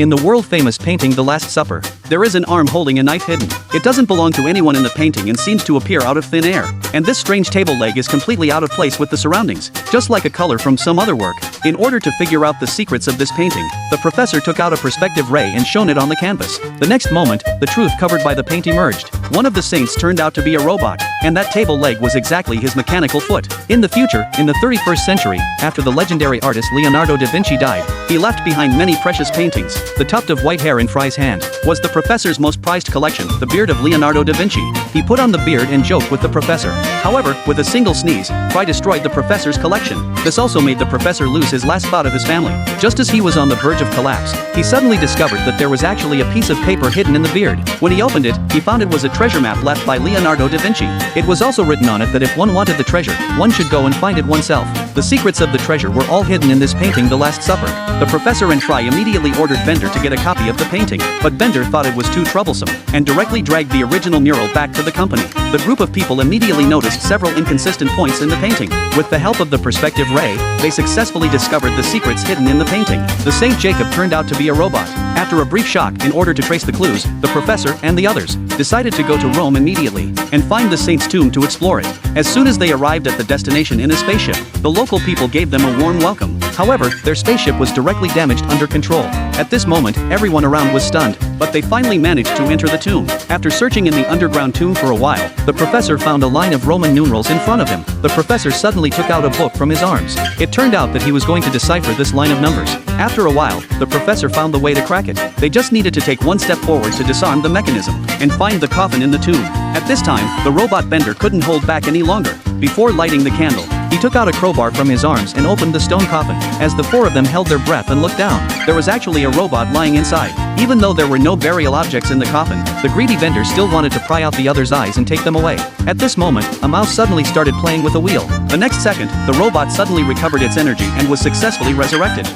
In the world-famous painting The Last Supper, there is an arm holding a knife hidden. It doesn't belong to anyone in the painting and seems to appear out of thin air. And this strange table leg is completely out of place with the surroundings, just like a color from some other work. In order to figure out the secrets of this painting, the professor took out a perspective ray and shone it on the canvas. The next moment, the truth covered by the paint emerged. One of the saints turned out to be a robot, and that table leg was exactly his mechanical foot. In the future, in the 31st century, after the legendary artist Leonardo da Vinci died, he left behind many precious paintings. The tuft of white hair in Fry's hand was the professor's most prized collection, the beard of Leonardo da Vinci. He put on the beard and joked with the professor. However, with a single sneeze, Fry destroyed the professor's collection. This also made the professor lose his last thought of his family. Just as he was on the verge of collapse, he suddenly discovered that there was actually a piece of paper hidden in the beard. When he opened it, he found it was a treasure map left by Leonardo da Vinci. It was also written on it that if one wanted the treasure, one should go and find it oneself. The secrets of the treasure were all hidden in this painting The Last Supper. The professor and Fry immediately ordered Bender to get a copy of the painting, but Bender thought it was too troublesome, and directly dragged the original mural back to the company. The group of people immediately noticed several inconsistent points in the painting. With the help of the perspective ray, they successfully discovered the secrets hidden in the painting. The Saint Jacob turned out to be a robot. After a brief shock, in order to trace the clues, the professor and the others decided to go to Rome immediately and find the saint's tomb to explore it. As soon as they arrived at the destination in a spaceship, the local people gave them a warm welcome. However, their spaceship was directly damaged under control. At this moment, everyone around was stunned, but they finally managed to enter the tomb. After searching in the underground tomb for a while, the professor found a line of Roman numerals in front of him. The professor suddenly took out a book from his arms. It turned out that he was going to decipher this line of numbers. After a while, the professor found the way to crack it. They just needed to take one step forward to disarm the mechanism and find the coffin in the tomb. At this time, the robot Bender couldn't hold back any longer. Before lighting the candle, he took out a crowbar from his arms and opened the stone coffin. As the four of them held their breath and looked down, there was actually a robot lying inside. Even though there were no burial objects in the coffin, the greedy Bender still wanted to pry out the other's eyes and take them away. At this moment, a mouse suddenly started playing with a wheel. The next second, the robot suddenly recovered its energy and was successfully resurrected.